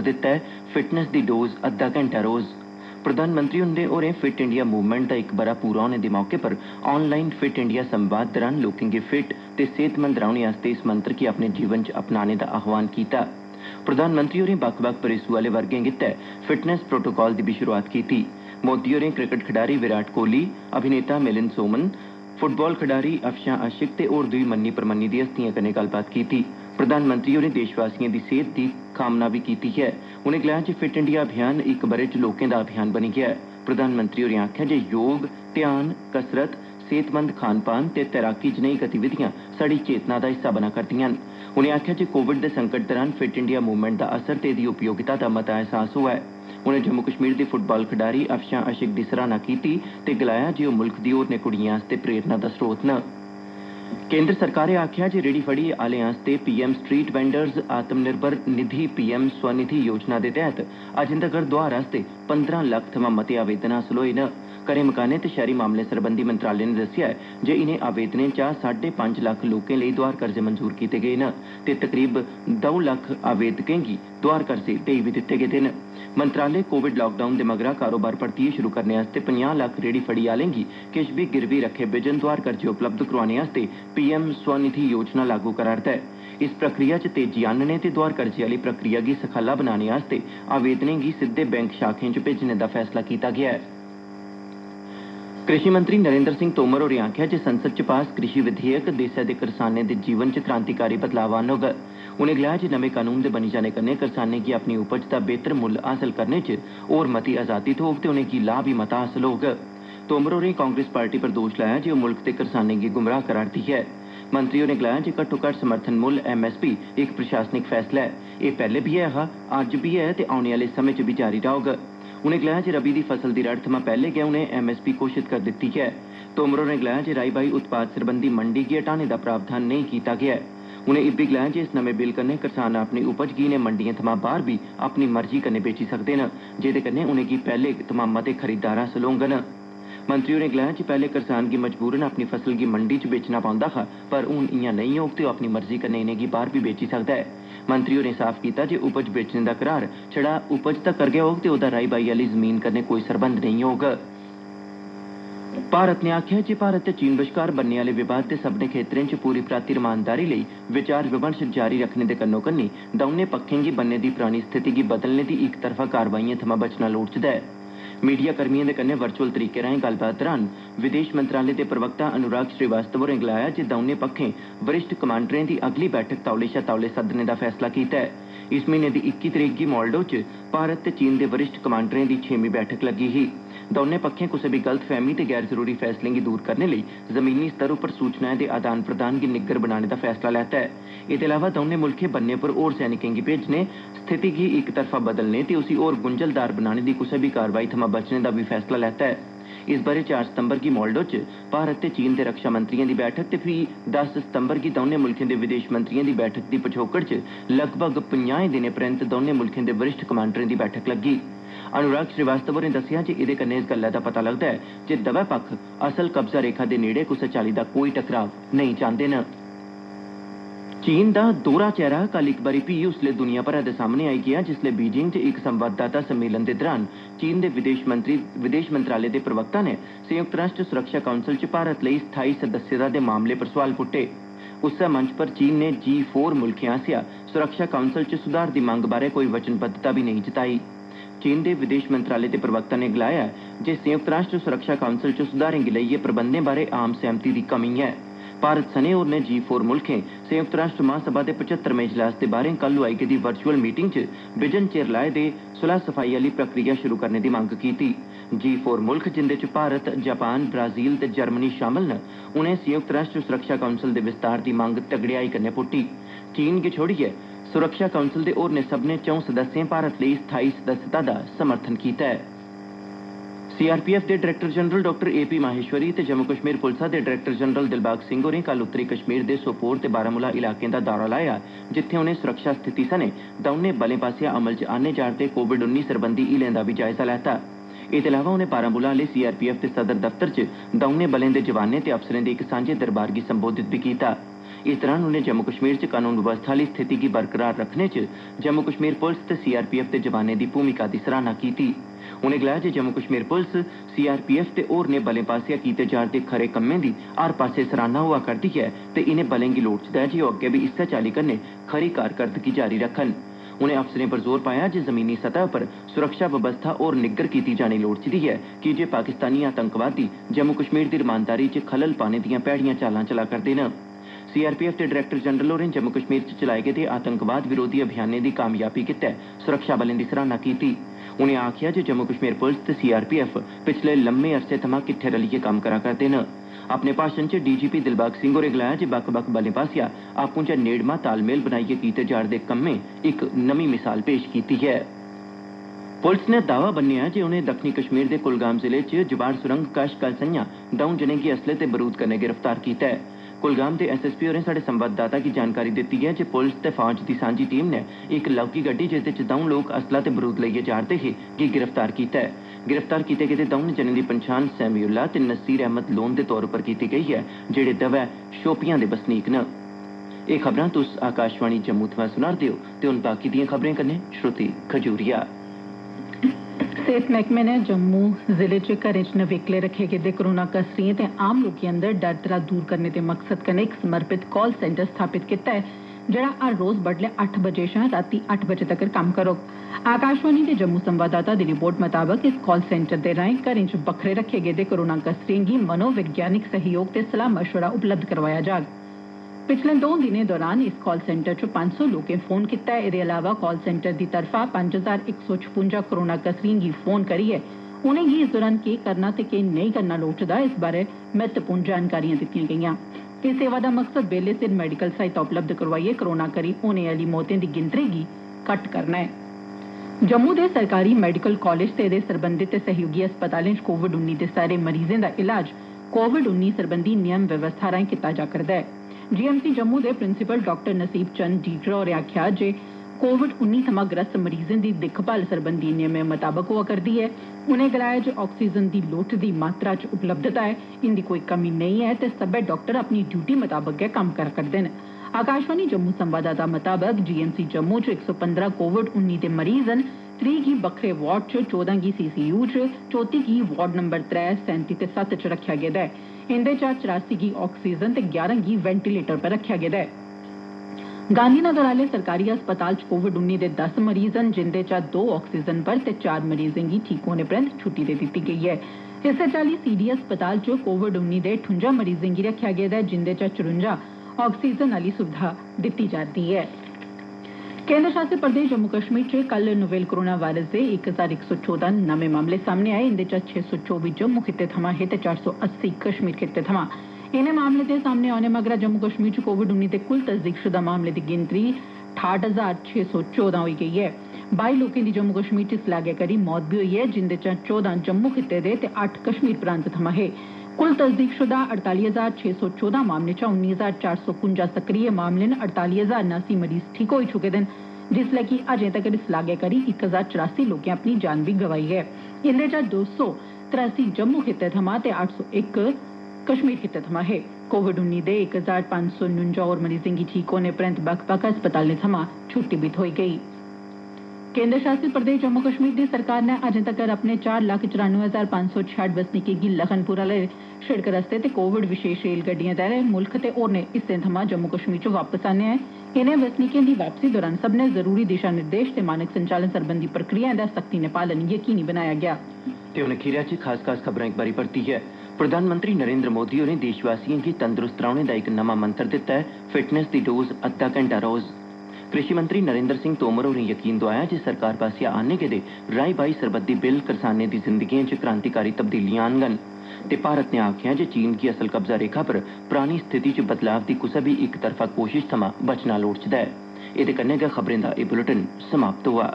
दिता है फिटनेस दी डोज अद्धा घंटा रोज़। प्रधानमंत्री होरें फिट इंडिया मूवमेंट का एक बरा पूरा होने के मौके पर ऑनलाइन फिट इंडिया संवाद दौरान लोगों गी फिट ते सेहतमंद रौहने आस्ते इस मंत्र गी अपने जीवन च अपनाने का आह्वान किया। प्रधानमंत्री होरें बक्ख-बक्ख परिसू आले वर्गें गित्तै फिटनेस प्रोटोकॉल की भी शुरुआत की। मोदी होरें क्रिकेट खिडारी विराट कोहली, अभिनेता मिलिंद सोमन, फुटबॉल खिडारी अफशान आशिक ते होर दुई मन्नी परमन्नी दी हस्तियां कन्नै गल्लबात की। प्रधानमंत्री होरें देशवासियों की सेहत की कामना भी की है। उन्हें गलाया कि फिट इंडिया अभियान एक बरे च लोकें का अभियान बनी गया है। प्रधानमंत्री होरें आख्या जे योग, ध्यान, कसरत, सेहतमंद खान पान ते तैराकी जनेही गतिविधियां साड़ी चेतना का हिस्सा बना करदियां न। उन्हें आख्या जे कोविड के संकट दौरान फिट इंडिया मूवमेंट का असर ते इसदी उपयोगिता का मता एहसास हुआ है। उन्हें जम्मू कश्मीर के फुटबॉल खिडारी अफशान आशिक की सराहना की ते गलाया जे वह मुल्क दी होरनें कुड़ियें आस्ते प्रेरणा का स्रोत न। केंद्र सरकार ने आख्या जे रेहड़ी फड़ी आले आस्ते PM street vendors Atmanirbhar Nidhi PM Svanidhi योजना के तहत अजें तगर दोआर आस्ते 15 लाख थमां मते आवेदन हासल होए न। घरें मकानें ते शहरी मामले सरबंधी मंत्रालय ने दस्सिया है जे इन्हें आवेदनें चा 5.5 लाख लोकें लिए दोआर कर्जे मंजूर किए गए न ते तकरीब 2 लाख आवेदकें गी दोआर कर्जे देई भी दित्ते गेदे न। मंत्रालय कोविड लॉकडाउन दे मगरा कारोबार परतियै शुरू करने आस्ते 50 लाख रेहड़ी फड़ी आलें गी किश भी गिरवी रखे बिजन दोआर कर्जे उपलब्ध करवाने आस्ते पीएम स्वनिधि योजना लागू करा'रदा है। इस प्रक्रिया च तेजी आनने ते दोआर कर्जे आली प्रक्रिया गी सखल्ला बनाने आस्ते आवेदनें गी सिद्धे बैंक शाखें च भेजने दा फैसला कीता गेआ है। कृषि मंत्री नरेंद्र सिंह तोमर होरें आख्या जे संसद च पास कृषि विधेयक देसै दे करसानें दे जीवन च क्रांतिकारी बदलाव आह्नोग। उनें गलाया जे नमें कानून दे बनी जाने कन्नै करसानें गी अपनी उपज दा बेहतर मुल्ल हासल करने च होर मती आजादी थ्होग ते उनेंगी लाभ भी मता हासल होग। तोमर होरें कांग्रेस पार्टी पर दोष लाया जे ओह् मुल्क दे करसानें गी गुमराह करा'रदी है। मंत्री होरें गलाया जे घट्टो-घट्ट समर्थन मुल्ल एमएसपी एक प्रशासनिक फैसला है। एह् पैह्ले बी है हा, अज्ज भी है ते औने आह्ले समें च भी जारी रौह्ग। उनें गलाया जे रबी दी फसल दी रड़ थमां पैह्ले गै उनें एमएसपी घोषित कर दित्ती है। तोमर होरें गलाया जे राई बाई उत्पाद सरबंधी मंडी गी हटाने दा प्रावधान नेईं कीता गेआ ऐ। उनें इब्बी गलाया जे इस नमें बिल कन्नै करसान अपनी उपज गी इनें मंडियें थमां बाह्र भी अपनी मर्जी कन्नै बेची सकदे न, जेह्दे कन्नै उनेंगी पैह्ले थमां मते खरीददार हासल होङन। मंत्री होरें गलाया जे पैह्ले करसान गी मजबूरन अपनी फसल गी मंडी च बेचना पौंदा हा, पर हून इआं नेईं होग ते ओह् अपनी मर्जी कन्नै इनेंगी बाह्र भी बेची सकदा है। मंत्री होरें साफ कीता जे उपज बेचने दा करार छड़ा उपज तक्कर गै होग ते ओह्दा राई बाई आह्ली जमीन कन्नै कोई सरबंध नेईं होग। भारत ने आख्या जे भारत ते चीन बश्कार बनने आह्ले विवाद दे सब्भनें खेत्तरें च पूरी पराती रमानदारी लेई विचार विमर्श जारी रक्खने दे कन्नो-कन्नी दौनें पक्खें गी बनने दी परानी स्थिति गी बदलने दी इक तरफा कारवाइयें थमां बचना लोड़चदा है। मीडिया कर्मियें दे कन्नै वर्चुअल तरीके राएं गल्लबात दौरान विदेश मंत्रालय दे प्रवक्ता अनुराग श्रीवास्तव होरें गलाया जे दौनें पक्खें वरिष्ठ कमांडरें दी अगली बैठक तौले शा तौले सद्दने दा फैसला कीता है। इस म्हीने दी 21 तरीक गी माल्डो च भारत ते चीन दे वरिष्ठ कमांडरें दी 6वीं बैठक लग्गी ही। दौनें पक्खें कुसै भी गलतफहमी ते गैर जरूरी फैसलें गी दूर करने लेई जमीनी स्तर उप्पर सूचनाएं दे आदान प्रदान गी निग्गर बनाने दा फैसला लैता है। एह्दे अलावा दौनें मुल्खें बन्ने पर होर सैनिकें गी भेजने, स्थिति गी इक तरफा बदलने ते उसी होर गुंझलदार बनाने दी कुसै भी कार्रवाई थमां बचने दा भी फैसला लैता है। इस ब'रे 4 सितंबर गी माल्डो च भारत ते चीन दे रक्षा मंत्रियें दी बैठक ते फ्ही 10 सितंबर गी दौनें मुल्खें दे विदेश मंत्रियें दी बैठक दी पछोकड़ च लगभग 50 दिनें परैंत दौनें मुल्खें दे वरिष्ठ कमांडरें दी बैठक लग्गी। अनुराग श्रीवास्तव होरें दस्सेआ जे एह्दे कन्नै इस गल्लै दा पता लगदा है जे दवै पक्ख असल कब्जा रेखा दे नेड़े कुसै चाल्ली दा कोई टकराव नेईं चांह्दे न। चीन दा दोहरा चेहरा कल इक बारी फ्ही उसले दुनिया भरै दे सामने आई गेआ जिसले बीजिंग च इक संवाददाता सम्मेलन दे दौरान चीन दे विदेश मंत्रालय दे प्रवक्ता ने संयुक्त राष्ट्र सुरक्षा काउंसल च भारत लेई स्थाई सदस्यता दे मामले पर सवाल पुट्टे। उस्सै मंच पर चीन ने G4 मुल्खें आसेआ सुरक्षा काउंसल च सुधार दी मंग बारै कोई वचनबद्धता भी नेईं जताई। चीन दे विदेश मंत्रालय दे प्रवक्ता ने गलाया जे संयुक्त राष्ट्र सुरक्षा काउंसल च सुधारें गी लेइयै प्रबंधें बारै आम सैह्मति दी कमी है। भारत सने होरनें G4 मुल्खें संयुक्त राष्ट्र महासभा दे 75वें इजलास दे बारे कल होई गेदी वर्चुअल मीटिंग च बिजन चिर लाए दे सुलह सफाई आह्ली प्रक्रिया शुरू करने दी मंग कीती। G4 मुल्ख जिंदे च भारत, जापान, ब्राजील ते जर्मनी शामल न, उनें संयुक्त राष्ट्र सुरक्षा काउंसल दे विस्तार दी मंग तगड़ेयाई कन्नै पुट्टी। चीन गी छोड़ियै सुरक्षा काउंसल दे होरनें सभनें 4 सदस्यें भारत लेई स्थाई सदस्यता दा समर्थन कीता है। सीआरपीएफ दे director general doctor AP Maheshwari ते जम्मू कश्मीर पुलसा दे डायरेक्टर जनरल दिलबाग सिंह होरें कल उत्तरी कश्मीर दे सोपोर ते बारामूला इलाकें दा दौरा लाया, जित्थे उनें सुरक्षा स्थिति सने दौनें बलें पासेआ अमल च आह्न्ने जा'रदे कोविड-19 सरबंधी हीलें दा बी जायजा लैता। एह्दे अलावा उनें बारामूला आह्ले सीआरपीएफ दे सदर दफ्तर च दौनें बलें दे जवानें ते अफसरें दे इक सांझे दरबार गी संबोधित बी कीता। इस दौरान उन्हें जम्मू कश्मीर च कानून व्यवस्था आह्ली स्थिति गी बरकरार रखने च जम्मू कश्मीर पुलिस ते सीआरपीएफ दे जवानें दी भूमिका दी सराहना कीती। उनें गलाया जे जम्मू कश्मीर पुलिस सीआरपीएफ ते होरनें बलें पास्सेआ कीते जा'रदे खरे कम्में दी हर पास्से सराहना होआ करदी ऐ ते इनें बलें गी लोड़चदा ऐ जे ओह् अग्गे बी इस्सै चाल्ली कन्नै खरी कारकरदगी जारी रक्खन। उनें अफसरें पर जोर पाया जे जमीनी सतह पर सुरक्षा व्यवस्था होर निग्गर कीती जानी लोड़चदी ऐ कीजे पाकिस्तानी आतंकवादी जम्मू कश्मीर दी रमानदारी च खलल पाने दियां भैड़ियां चालां चला करदे न। सीआरपीएफ दे डायरैक्टर जनरल होरें जम्मू कश्मीर च चलाए गेदे आतंकवाद विरोधी अभियानें दी कामयाबी गितै सुरक्षा बलें दी सराहना कीती। उनें आखेआ जे जम्मू कश्मीर पुलिस ते सीआरपीएफ पिछले लम्मे अरसे थमां किट्ठे रलियै कम्म करा करदे न। अपने भाषण च डीजीपी दिलबाग सिंह होरें गलाया जे बक्ख-बक्ख बलें पास्सेआ आपूं च नेड़मा तालमेल बनाइयै कीते जा'रदे कम्में इक नमीं मिसाल पेश कीती ऐ। पुलिस ने दावा बन्नेआ जे उनें दक्खनी कश्मीर दे कुलगाम जिले च जवाड़ सुरंग कश कल संझां दौं जनें गी असले ते बरूद कन्नै गिरफ्तार कीता है। कुलगाम दे एसएसपी होरें साढ़े संवाददाता गी जानकारी दित्ती है जे पुलिस ते फौज दी सांझी टीम ने इक लौह्की गड्डी जेह्दे च दौं लोक असला ते बरूद लेइयै जा'रदे हे गी गिरफ्तार कीता है। गिरफ्तार कीते गेदे दौं जनें दी पन्छान सैमिउल्ला ते नसीर अहमद लोन दे तौर पर कीती गेई है जेह्ड़े दवै शोपियां दे बसनीक न। एह् खबरां तुस आकाशवाणी जम्मू थमां सुना'रदे हो ते हुन बाकी दिएं खबरें कन्नै श्रुति खजूरिया। सेहत मैह्कमे ने जम्मू जिले च घरें च नवेकले रखे गेदे कोरोना कसरियें ते आम लोकें अंदर डर त्राह दूर करने दे मकसद कन्नै इक समर्पित कॉल सेंटर स्थापित कीता है जेड़ा हर रोज बडलै 8 बजे शा रातीं 8 बजे तक्कर कम्म करोग। आकाशवाणी दे जम्मू संवाददाता दी रिपोर्ट मताबक इस कॉल सेंटर दे राएं घरें च बक्खरे रखे गेदे कोरोना कसरियें गी मनोवैज्ञानिक सहयोग ते सलाह मशवरा उपलब्ध करवाया जाग। पिछले 2 दिनें दौरान इस कॉल सेंटर च 500 लोकें फोन कीता है। एह्दे अलावा कॉल सेंटर दी तरफा 5156 कोरोना कसरियें गी फोन करियै उनेंगी इस दौरान केह् करना ते केह् नेईं करना लोड़चदा इस बारै महत्वपूर्ण जानकारियां दित्तियां गेईयां। इस सेवा दा मकसद बेल्ले सिर मेडिकल सहायता उपलब्ध करोआइयै कोरोना करी होने आह्ली मौतें दी गिनतरी गी घट्ट करना है। जम्मू दे सरकारी मेडिकल कॉलेज ते एह्दे सरबंधित ते सहयोगी अस्पतालें च कोविड-19 दे सारे मरीजें दा इलाज कोविड-19 सरबंधी नियम व्यवस्था राएं कीता जा करदा है। जीएमसी जम्मू दे प्रिंसिपल डाक्टर नसीब चंद डीगरा होरें आखेआ जे कोविड-19 थमां ग्रस्त मरीजें दी दिक्खभाल सरबंधी नियमें मताबक होआ करदी ऐ। उनें गलाया जे ऑक्सीजन दी लोड़चदी मात्रा च उपलब्धता ऐ, इंदी कोई कमी नेईं ऐ ते सब्बै डाक्टर अपनी ड्यूटी मताबक गै कम्म करा करदे न। आकाशवाणी जम्मू संवाददाता मताबक जीएमसी जम्मू च 115 कोविड-19 दे मरीज न। 3 गी बक्खरे वार्ड च, 14 गी सीसीयू च, 34 गी वार्ड नंबर 3, 37 ते 7 च रखेआ गेदा है। इंदे चा 84 गी ऑक्सीजन ते 11 गी वेंटिलेटर पर रखेआ गेदा है। गांधीनगर आह्ले सरकारी अस्पताल च कोविड-19 दे 10 मरीज न जिंदे चा 2 ऑक्सीजन पर ते 4 मरीजें गी ठीक होने परैंत छुट्टी दे दित्ती गेई है। इस्सै चाल्ली सीडी अस्पताल च कोविड-19 दे 58 मरीजें गी रखेआ गेदा है जिंदे चा 54 ऑक्सीजन आह्ली सुविधा दित्ती जा'रदी ऐ। केंद्र शासित प्रदेश जम्मू कश्मीर च कल नोवेल कोरोना वायरस दे 1114 नमें मामले सामने आए। इंदे चा 624 जम्मू खित्ते थमां हे ते 480 कश्मीर खित्ते थमां। इनें मामले दे सामने औने मगरा जम्मू कश्मीर च कोविड-19 दे कुल तस्दीकशुदा मामले दी गिनतरी 68,614 होई गेई ऐ। 22 लोकें दी जम्मू कश्मीर च इस लागै करी मौत बी होई ऐ जिंदे चा 14 जम्मू खित्ते दे ते 8 कश्मीर प्रांत थमां हे। कुल तस्दीकशुदा 48,614 मामले चा 19,451 सक्रिय मामले न। 48,079 मरीज ठीक होई चुके दे न जिसलै कि अजें तगर इस लागै करी 1,084 लोकें अपनी जान बी गवाई ऐ। इंदे चा 283 जम्मू खित्ते थमां ते 801 कश्मीर खित्ते थमां हे। कोविड-19 दे 1,549 होर मरीजें गी ठीक होने परैंत बक्ख-बक्ख अस्पतालें थमां छुट्टी बी थ्होई गेई। केंद्र शासित प्रदेश जम्मू कश्मीर दी सरकार ने अजें तगर अपने 4,94,566 बसनीकें गी लखनपुर आह्ले शिड़क रस्ते ते कोविड विशेष रेलगड्डिएं तैह्त मुल्ख ते होरनें हिस्सें थमां जम्मू कश्मीर च वापस आनेआ ऐ। इनें बसनीकें दी वापसी दौरान सब्भनें जरूरी दिशा निर्देश ते मानक संचालन सरबंधी प्रक्रियाएं दा सख्ती नै पालन यकीनी बनाया गेआ। ते हुन खीरै च खास खबरां इक बारी परती है। प्रधानमंत्री नरेंद्र मोदी होरें देशवासियें गी तंदुरुस्त रौह्ने दा इक नमां मंत्र दित्ता है, फिटनेस दी डोज अद्धा घैंटा रोज। कृषि मंत्री नरेंद्र सिंह तोमर होरें यकीन दोआया जे सरकार पास्सेआ आने गेदे राई बाई सरबंधी बिल करसानें दी जिंदगिएं च क्रांतिकारी तब्दीलियां आनङन। ते भारत ने आखेआ जे चीन गी असल कब्जा रेखा पर परानी स्थिति च बदलाव दी कुसै बी इक तरफा कोशिश थमां बचना लोड़चदा ऐ। एह्दे कन्नै गै खबरें दा एह् बुलेटिन समाप्त होआ।